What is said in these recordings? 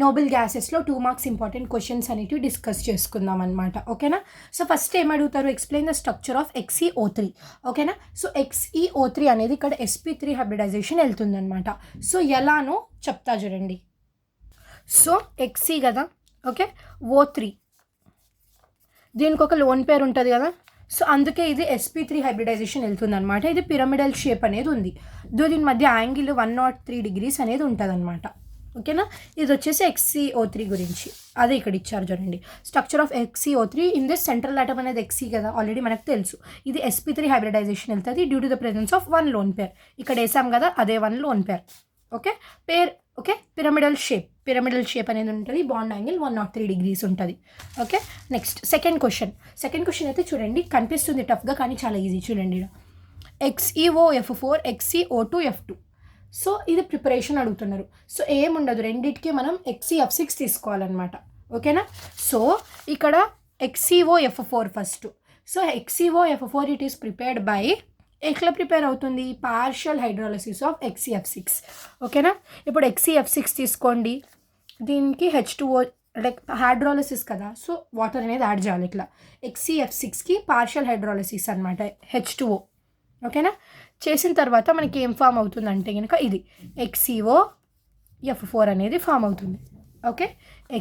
Nobel గ్యాసెస్లో 2 marks important questions అనేటివి discuss చేసుకుందాం అనమాట. ఓకేనా? సో ఫస్ట్ ఏం అడుగుతారు, explain the structure of XeO3. ఓకేనా? సో XeO3 అనేది ఇక్కడ sp3 హైబ్రిడైజేషన్ వెళ్తుందనమాట. సో ఎలానో చెప్తా చూడండి. సో Xe కదా, ఓకే, O3 దీనికి ఒక లోన్ పేరు ఉంటుంది కదా. సో అందుకే ఇది sp3 హైబ్రిడైజేషన్ వెళ్తుంది అనమాట. ఇది పిరమిడల్ షేప్ అనేది ఉంది. దీని మధ్య యాంగిల్ 103 degrees అనేది ఉంటుంది అనమాట. ఓకేనా? ఇది వచ్చేసి XeO3 గురించి, అదే ఇక్కడ ఇచ్చారు చూడండి. Structure of XeO3 in this central atom అనేది Xe కదా, ఆల్రెడీ మనకు తెలుసు. ఇది sp3 హైబ్రిడైజేషన్ వెళ్తుంది due to the presence of 1 lone pair. ఇక్కడ వేసాం కదా, అదే 1 లోన్ పేర్. ఓకే, పేర్ ఓకే. పిరమిడల్ షేప్ అనేది ఉంటుంది. బాండ్ యాంగిల్ 103 degrees ఉంటుంది. ఓకే, నెక్స్ట్ సెకండ్ క్వశ్చన్ అయితే చూడండి, కనిపిస్తుంది టఫ్గా కానీ చాలా ఈజీ. చూడండి, XeOF4 XeO2F2. సో ఇది ప్రిపరేషన్ అడుగుతున్నారు. సో ఏముండదు, రెండింటికి మనం XeF6 తీసుకోవాలన్నమాట. ఓకేనా? సో ఇక్కడ XeOF4 first. So XeOF4 it is prepared by, ఎట్లా ప్రిపేర్ అవుతుంది, పార్షియల్ హైడ్రాలసిస్ ఆఫ్ XeF6. ఓకేనా? ఇప్పుడు XeF6 తీసుకోండి, దీనికి H2O లైక్ హైడ్రాలసిస్ కదా, సో వాటర్ అనేది యాడ్ చేయాలి. ఇట్లా XeF6కి పార్షియల్ హైడ్రాలసిస్ అనమాట, H2O. ఓకేనా? చేసిన తర్వాత మనకి ఏం ఫామ్ అవుతుందంటే కనుక ఇది XeOF4 అనేది ఫామ్ అవుతుంది. ఓకే,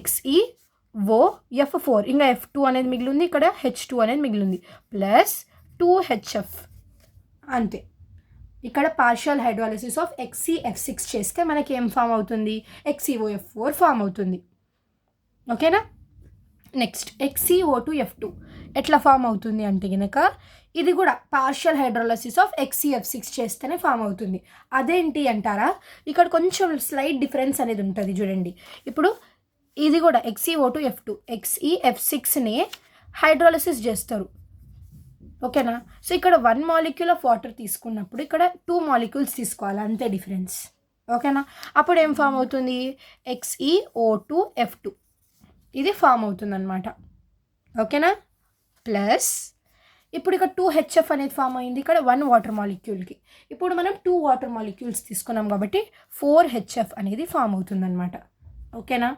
XeOF4, ఇంకా F2 అనేది మిగిలింది, ఇక్కడ H2 అనేది మిగిలింది, ప్లస్ 2HF అంతే. ఇక్కడ పార్షియల్ హైడ్రాలసిస్ ఆఫ్ XeF6 చేస్తే మనకి ఏం ఫామ్ అవుతుంది, XeOF4 ఫామ్ అవుతుంది. ఓకేనా? నెక్స్ట్ XeO2F2 ఎట్లా ఫామ్ అవుతుంది అంటే కనుక ఇది కూడా పార్షియల్ హైడ్రాలసిస్ ఆఫ్ XeF6 చేస్తేనే ఫామ్ అవుతుంది. అదేంటి అంటారా, ఇక్కడ కొంచెం స్లైట్ డిఫరెన్స్ అనేది ఉంటుంది చూడండి. ఇప్పుడు ఇది కూడా XeO2F2 XeF6ని హైడ్రాలసిస్ చేస్తారు. ఓకేనా? సో ఇక్కడ 1 molecule ఆఫ్ వాటర్ తీసుకున్నప్పుడు ఇక్కడ 2 molecules తీసుకోవాలి, అంతే డిఫరెన్స్. ఓకేనా? అప్పుడు ఏం ఫామ్ అవుతుంది, XeO2F2 ఇది ఫామ్ అవుతుంది అనమాట. ఓకేనా? ప్లస్ ఇప్పుడు ఇక్కడ 2HF అనేది ఫామ్ అయింది, ఇక్కడ 1 వాటర్ మాలిక్యూల్కి. ఇప్పుడు మనం 2 వాటర్ మాలిక్యూల్స్ తీసుకున్నాం కాబట్టి 4HF అనేది ఫామ్ అవుతుంది అనమాట. ఓకేనా?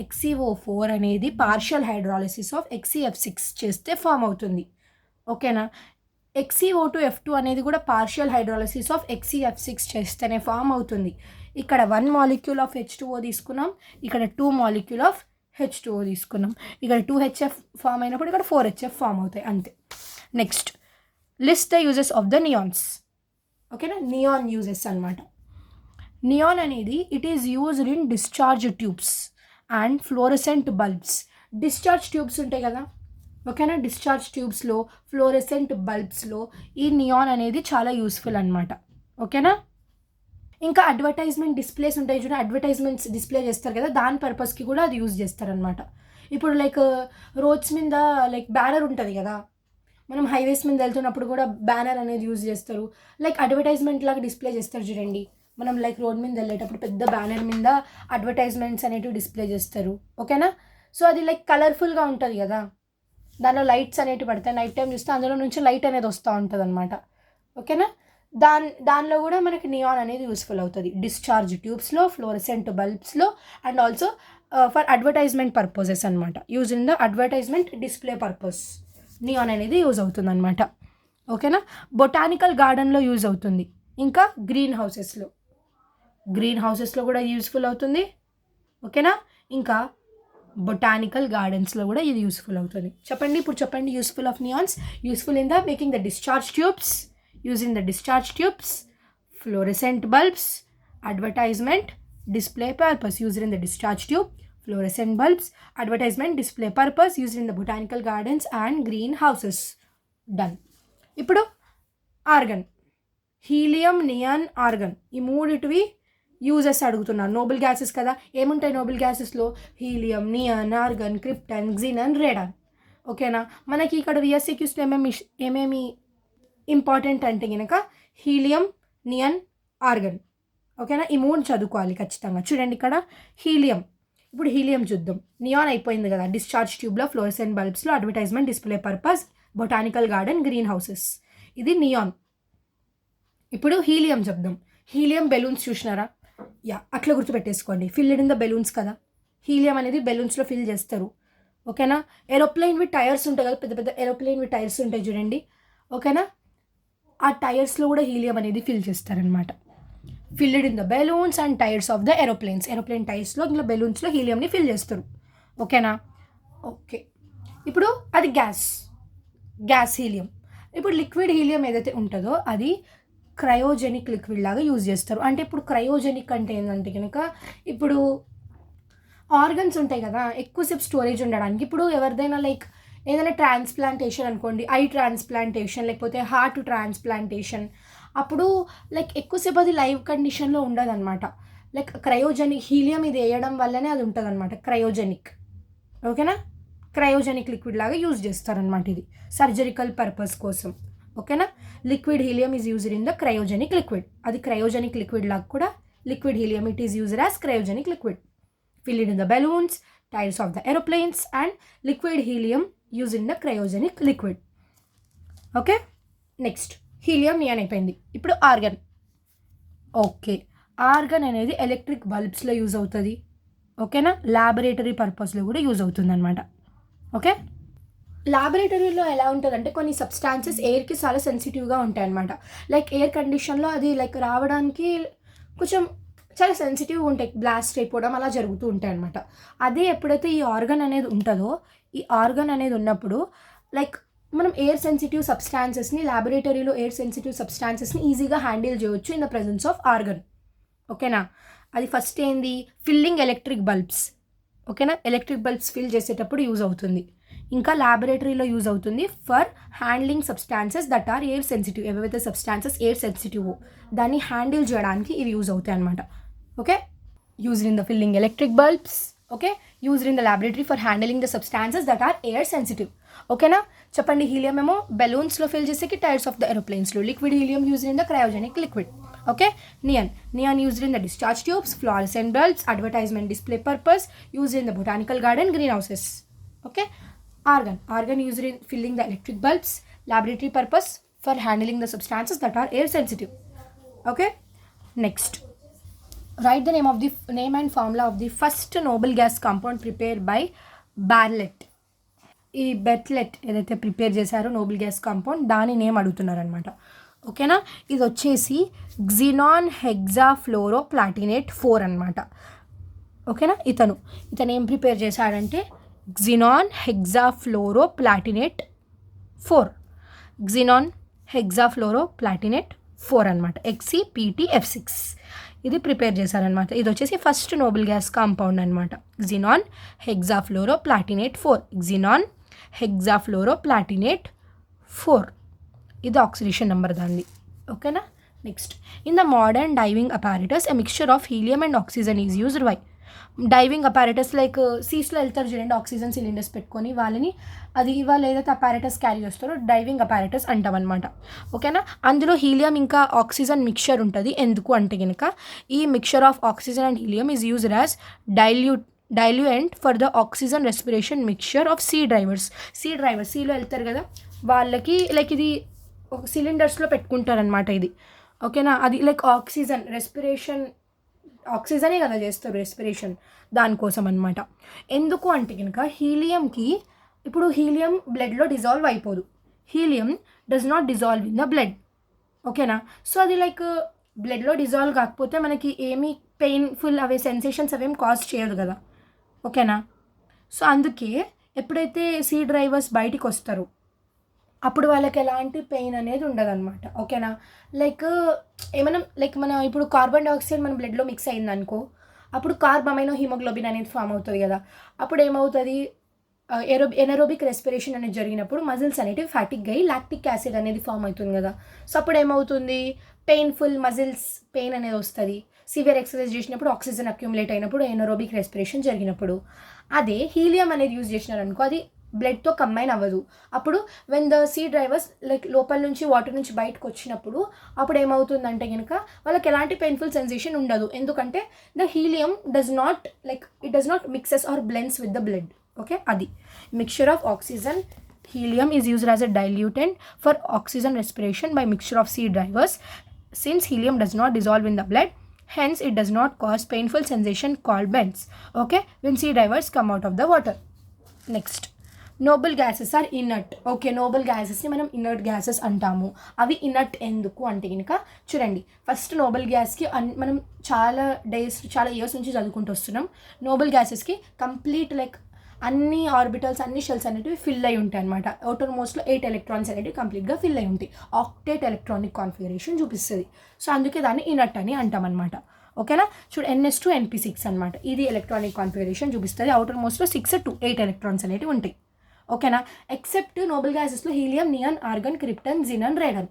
XeO4 అనేది పార్షియల్ హైడ్రాలసిస్ ఆఫ్ XeF6 చేస్తే ఫామ్ అవుతుంది. ఓకేనా? XeO2F2 అనేది కూడా పార్షియల్ హైడ్రాలసిస్ ఆఫ్ XeF6 చేస్తేనే ఫామ్ అవుతుంది. ఇక్కడ 1 molecule ఆఫ్ H2O తీసుకున్నాం, ఇక్కడ 2 molecule ఆఫ్ H2O తీసుకున్నాం, ఇక్కడ 2HF ఫామ్ అయినప్పుడు ఇక్కడ 4HF ఫామ్ అవుతాయి, అంతే. Next list the uses of the neons. ఓకేనా? నియాన్ యూజెస్ అనమాట. నియాన్ అనేది it is used in discharge tubes and fluorescent bulbs. Discharge tubes ఉంటాయి కదా, ఓకేనా? డిశ్చార్జ్ ట్యూబ్స్లో, ఫ్లోరెసెంట్ బల్బ్స్లో ఈ నియాన్ అనేది చాలా యూస్ఫుల్ అనమాట. ఓకేనా? ఇంకా అడ్వర్టైజ్మెంట్ డిస్ప్లేస్ ఉంటాయి చూడండి, అడ్వర్టైజ్మెంట్స్ డిస్ప్లే చేస్తారు కదా, దాని పర్పస్కి కూడా అది యూజ్ చేస్తారనమాట. ఇప్పుడు లైక్ రోడ్స్ మీద లైక్ బ్యానర్ ఉంటుంది కదా, మనం హైవేస్ మీద వెళ్తున్నప్పుడు కూడా బ్యానర్ అనేది యూజ్ చేస్తారు. లైక్ అడ్వర్టైజ్మెంట్ లాగా డిస్ప్లే చేస్తారు చూడండి, మనం లైక్ రోడ్ మీద వెళ్ళేటప్పుడు పెద్ద బ్యానర్ మీద అడ్వర్టైజ్మెంట్స్ అనేటివి డిస్ప్లే చేస్తారు. ఓకేనా? సో అది లైక్ కలర్ఫుల్గా ఉంటుంది కదా, దానిలో లైట్స్ అనేవి పడతాయి. నైట్ టైం చూస్తే అందులో నుంచి లైట్ అనేది వస్తూ ఉంటుంది అనమాట. ఓకేనా? దానిలో కూడా మనకి నియాన్ అనేది యూస్ఫుల్ అవుతుంది, డిశ్చార్జ్ ట్యూబ్స్లో, ఫ్లోరసెంట్ బల్బ్స్లో, and also for advertisement purposes అనమాట. Use in the advertisement display purpose neon అనేది యూజ్ అవుతుంది అనమాట. ఓకేనా? బొటానికల్ గార్డెన్లో యూజ్ అవుతుంది, ఇంకా గ్రీన్ హౌసెస్లో కూడా యూస్ఫుల్ అవుతుంది. ఓకేనా? ఇంకా బొటానికల్ గార్డెన్స్లో కూడా ఇది యూస్ఫుల్ అవుతుంది. ఇప్పుడు చెప్పండి useful of neons. Useful in the making the discharge tubes, using the discharge tubes, fluorescent bulbs, advertisement display purpose used in the discharge tube, fluorescent bulbs, advertisement display purpose used in the botanical gardens and green houses. Done. ఇప్పుడు argon, helium, neon, argon, ఈ మూడిటివి uses అడుగుతున్నారు. Noble gases కదా, ఏముంటాయి noble గ్యాసెస్లో, helium, neon, argon, krypton, xenon, radon. ఓకేనా? మనకి ఇక్కడ VSCQస్లో ఏమేమి ఇంపార్టెంట్ అంటే కనుక హీలియం, నియాన్, ఆర్గన్. ఓకేనా? ఈ 3 చదువుకోవాలి ఖచ్చితంగా. చూడండి ఇక్కడ హీలియం, ఇప్పుడు హీలియం చూద్దాం. నియాన్ అయిపోయింది కదా, డిశ్చార్జ్ ట్యూబ్లో, ఫ్లోరసెంట్ బల్బ్స్లో, advertisement display purpose, botanical garden, green houses, ఇది నియాన్. ఇప్పుడు హీలియం చెప్దాం. హీలియం బెలూన్స్ చూసినారా, అట్లా గుర్తుపెట్టేసుకోండి, ఫిల్డ్ ఇన్ ద బెలూన్స్ కదా. హీలియం అనేది బెలూన్స్లో ఫిల్ చేస్తారు. ఓకేనా. ఏరోప్లేన్ విత్ టైర్స్ ఉంటాయి కదా, పెద్ద పెద్ద ఏరోప్లేన్ విత్ టైర్స్ ఉంటాయి చూడండి. ఓకేనా, ఆ టైర్స్లో కూడా హీలియం అనేది ఫిల్ చేస్తారనమాట. Filled in the balloons and tyres of the aeroplanes. Aeroplane టైర్స్లో ఇందులో బెలూన్స్లో హీలియంని ఫిల్ చేస్తారు. ఓకేనా. ఓకే, ఇప్పుడు అది గ్యాస్ హీలియం. ఇప్పుడు లిక్విడ్ హీలియం ఏదైతే ఉంటుందో అది క్రయోజెనిక్ లిక్విడ్ లాగా యూజ్ చేస్తారు. అంటే ఇప్పుడు క్రయోజెనిక్ అంటే ఏంటంటే కనుక ఇప్పుడు ఆర్గన్స్ ఉంటాయి కదా ఎక్కువసేపు స్టోరేజ్ ఉండడానికి. ఇప్పుడు ఎవరిదైనా లైక్ ఏదైనా ట్రాన్స్ప్లాంటేషన్ అనుకోండి, ఐ ట్రాన్స్ప్లాంటేషన్ లేకపోతే హార్ట్ ట్రాన్స్ప్లాంటేషన్, అప్పుడు లైక్ ఎక్కువసేపు అది లైవ్ కండిషన్లో ఉండదన్నమాట. లైక్ క్రయోజెనిక్ హీలియం ఇది వేయడం వల్లనే అది ఉంటుంది అనమాట, క్రయోజెనిక్. ఓకేనా, క్రయోజెనిక్ లిక్విడ్ లాగా యూజ్ చేస్తారనమాట ఇది సర్జరికల్ పర్పస్ కోసం. ఓకేనా, liquid helium is used in the cryogenic liquid. అది క్రయోజెనిక్ లిక్విడ్ లాగా కూడా liquid helium it is used as cryogenic liquid. Filled in the balloons, tires of the aeroplanes and liquid helium used in the cryogenic liquid. Okay, next helium neon అయిపోయింది. ఇప్పుడు organ. Okay, organ అనేది electric బల్బ్స్లో use అవుతుంది. ఓకేనా, laboratory పర్పస్లో కూడా use అవుతుంది అనమాట. Okay, ల్యాబొరేటరీలో ఎలా ఉంటుందంటే కొన్ని సబ్స్టాన్సెస్ ఎయిర్కి చాలా సెన్సిటివ్గా ఉంటాయి అనమాట. లైక్ ఎయిర్ కండిషన్లో అది లైక్ రావడానికి కొంచెం చాలా సెన్సిటివ్ ఉంటాయి, బ్లాస్ట్ అయిపోవడం అలా జరుగుతూ ఉంటాయి అనమాట. అదే ఎప్పుడైతే ఈ ఆర్గన్ అనేది ఉంటుందో, ఈ ఆర్గన్ అనేది ఉన్నప్పుడు లైక్ మనం ఎయిర్ సెన్సిటివ్ సబ్స్టాన్సెస్ని ల్యాబొరేటరీలో ఎయిర్ సెన్సిటివ్ సబ్స్టాన్సెస్ని ఈజీగా హ్యాండిల్ చేయవచ్చు in the presence of argon. ఓకేనా, అది ఫస్ట్ ఏంది ఫిల్లింగ్ ఎలక్ట్రిక్ బల్బ్స్. ఓకేనా, ఎలక్ట్రిక్ బల్బ్స్ ఫిల్ చేసేటప్పుడు యూజ్ అవుతుంది. ఇంకా ల్యాబొరేటరీలో యూజ్ అవుతుంది for handling substances that are air sensitive. ఏవైతే సబ్స్టాన్సెస్ ఎయిర్ సెన్సిటివ్ దాన్ని హ్యాండిల్ చేయడానికి ఇవి యూజ్ అవుతాయి అనమాట. Okay, used in the filling electric bulbs. Okay, used in the laboratory for handling the substances that are air sensitive. ఓకేనా, చెప్పండి. Helium ఏమో బెలూన్స్లో ఫిల్ చేసేకి టైర్స్ ఆఫ్ ద ఏరోప్లేన్స్లో. Liquid helium used in the cryogenic liquid. Okay, neon used in the discharge tubes, fluorescent bulbs, advertisement display purpose, used in the botanical garden, green houses. Okay, argon used in filling the electric bulbs, laboratory purpose for handling the substances that are air sensitive. Okay, next, write the name and formula of the first noble gas compound prepared by Bartlett. ఈ బెర్ట్లెట్ ఏదైతే prepare చేశారో Nobel gas compound దాని name అడుగుతున్నారనమాట. ఓకేనా, ఇది వచ్చేసి క్సినాన్ హెక్సాఫ్లోరో ప్లాటినేట్ 4 అనమాట. ఓకేనా, ఇతను ఏం ప్రిపేర్ చేశాడంటే క్సినాన్ హెక్సాఫ్లోరో ప్లాటినేట్ 4. క్సినాన్ హెక్సాఫ్లోరో ప్లాటినేట్ 4 అనమాట, XCPTF6. ఇది ప్రిపేర్ చేశారనమాట. ఇది వచ్చేసి ఫస్ట్ నోబెల్ గ్యాస్ కాంపౌండ్ అనమాట, క్సినాన్ హెక్సాఫ్లోరో ప్లాటినేట్ 4. క్సినాన్ హెక్సాఫ్లోరో ప్లాటినేట్ 4, ఇది ఆక్సిడేషన్ నెంబర్ దాన్ని. ఓకేనా, next, in the modern diving apparatus a mixture of helium and oxygen is used. Why? Diving apparatus like సీస్లో వెళ్తారు చూడండి, ఆక్సిజన్ సిలిండర్స్ పెట్టుకొని వాళ్ళని, అది వాళ్ళు ఏదైతే అపారిటస్ క్యారీ చేస్తారో డైవింగ్ అపారిటస్ అంటాం అనమాట. ఓకేనా, అందులో హీలియం ఇంకా ఆక్సిజన్ మిక్చర్ ఉంటుంది. ఎందుకు అంటే కనుక ఈ mixture of oxygen and helium is used as diluent for the oxygen respiration mixture of sea drivers. సీలో వెళ్తారు కదా వాళ్ళకి లైక్ ఇది ఒక సిలిండర్స్లో పెట్టుకుంటారనమాట ఇది. ఓకేనా, అది లైక్ ఆక్సిజన్ రెస్పిరేషన్, ఆక్సిజనే కదా చేస్తారు రెస్పిరేషన్, దానికోసం అనమాట. ఎందుకు అంటే కనుక హీలియంకి, ఇప్పుడు హీలియం బ్లడ్లో డిజాల్వ్ అయిపోదు, helium does not dissolve in the blood. ఓకేనా, సో అది లైక్ బ్లడ్లో డిజాల్వ్ కాకపోతే మనకి ఏమీ పెయిన్ఫుల్ అవే సెన్సేషన్స్ అవేం కాజ్ చేయదు కదా. ఓకేనా, సో అందుకే ఎప్పుడైతే సీ డ్రైవర్స్ బయటికి వస్తారు అప్పుడు వాళ్ళకి ఎలాంటి పెయిన్ అనేది ఉండదన్నమాట. ఓకేనా, లైక్ ఏమైనా లైక్ మన ఇప్పుడు కార్బన్ డైఆక్సైడ్ మన బ్లడ్లో మిక్స్ అయిందనుకో, అప్పుడు కార్బమైనో హిమోగ్లోబిన్ అనేది ఫామ్ అవుతుంది కదా. అప్పుడు ఏమవుతుంది, ఎనరోబిక్ రెస్పిరేషన్ అనేది జరిగినప్పుడు మజిల్స్ అనేవి ఫ్యాటిక్ అయ్యి లాక్టిక్ యాసిడ్ అనేది ఫామ్ అవుతుంది కదా. సో అప్పుడు ఏమవుతుంది, పెయిన్ఫుల్ మజిల్స్ పెయిన్ అనేది వస్తుంది. సివియర్ ఎక్సర్సైజ్ చేసినప్పుడు ఆక్సిజన్ అక్యుములేట్ అయినప్పుడు, ఎనరోబిక్ రెస్పిరేషన్ జరిగినప్పుడు. అదే హీలియం అనేది యూజ్ చేసినారనుకో అది బ్లడ్తో కంబైన్ అవ్వదు. అప్పుడు when the sea divers like లోపల నుంచి వాటర్ నుంచి బయటకు వచ్చినప్పుడు అప్పుడు ఏమవుతుందంటే కనుక వాళ్ళకి ఎలాంటి పెయిన్ఫుల్ సెన్సేషన్ ఉండదు. ఎందుకంటే the helium does not mixes or blends with the blood. Okay, అది mixture of oxygen helium is used as a diluent for oxygen respiration by mixture of C drivers. Since helium does not dissolve in the blood, Hence, it does not cause painful sensation called bends. Okay, when sea divers come out of the water. Next, noble gases are inert. Okay, noble గ్యాసెస్ని మనం inert gases అంటాము. అవి inert ఎందుకు అంటే కనుక చూడండి, first Nobel గ్యాస్కి మనం చాలా ఇయర్స్ నుంచి చదువుకుంటూ వస్తున్నాం. నోబెల్ గ్యాసెస్కి కంప్లీట్ లైక్ అన్ని ఆర్బిటల్స్, అన్ని షెల్స్ అనేటివి ఫిల్ అయి ఉంటాయి అనమాట. అవుటర్ మోస్ట్లో 8 ఎలక్ట్రాన్స్ అనేటివి కంప్లీట్గా ఫిల్ అయి ఉంటాయి. ఆక్టేట్ ఎలక్ట్రానిక్ కాన్ఫిగరేషన్ చూపిస్తుంది. సో అందుకే దాన్ని ఇనర్ట్ అని అంటాం అనమాట. ఓకేనా, చూడు NS2 NP6 అనమాట. ఇది ఎలక్ట్రానిక్ కాన్ఫిగరేషన్ చూపిస్తుంది. అవుటర్ మోస్ట్లో 6 to 8 ఎలక్ట్రాన్స్ అనేవి ఉంటాయి. ఓకేనా, ఎక్సెప్ట్ నోబెల్ గ్యాసెస్లో helium, neon, argon, krypton, xenon, radon.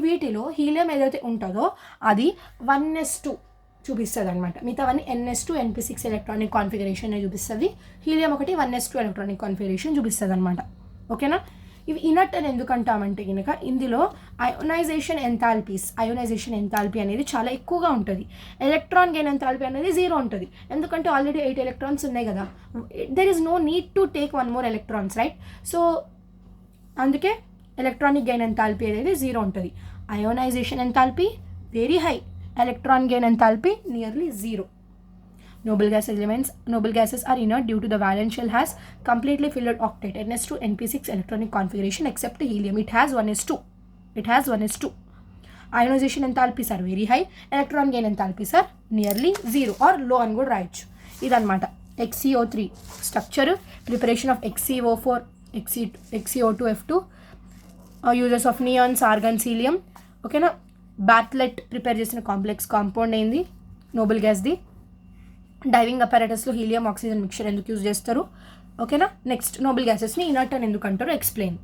వీటిలో హీలియం ఏదైతే ఉంటుందో అది 1s2 చూపిస్తుంది అనమాట. మిగతావన్నీ NS2 NP6 ఎలక్ట్రానిక్ కాన్ఫిగరేషన్ చూపిస్తుంది. హీలియం ఒకటి 1s2 ఎలక్ట్రానిక్ కాన్ఫిగరేషన్ చూపిస్తుంది అనమాట. ఓకేనా, ఇవి ఇనర్ట్ అని ఎందుకు అంటామంటే కనుక ఇందులో అయోనైజేషన్ ఎంథాల్పీ అనేది చాలా ఎక్కువగా ఉంటుంది. ఎలక్ట్రాన్ గెయిన్ ఎంథాల్పీ అనేది 0 ఉంటుంది. ఎందుకంటే ఆల్రెడీ 8 ఎలక్ట్రాన్స్ ఉన్నాయి కదా, there is no need to take 1 more electrons, right? So అందుకే ఎలక్ట్రానిక్ గెయిన్ ఎంథాల్పీ అనేది 0 ఉంటుంది. Ionisation enthalpy very high, electron gain enthalpy nearly 0. Noble gases are inert due to the valence shell has completely filled octet NS2 NP6 electronic configuration except helium. It has 1s2. Ionization enthalpies are very high. Electron gain enthalpies are nearly 0 or low అని కూడా రాయొచ్చు. ఇదన్నమాట XeO3 structure, preparation of XeO4, XeO2F2, uses of neons, argons, helium. ఓకేనా, Bartlett prepare చేసిన complex compound ఏంది noble గ్యాస్ది. Diving అపారటస్లో helium oxygen mixture ఎందుకు యూజ్ చేస్తారు? ఓకేనా, నెక్స్ట్ నోబెల్ గ్యాసెస్ని ఇనర్ట్ అని ఎందుకు అంటారో ఎక్స్ప్లెయిన్.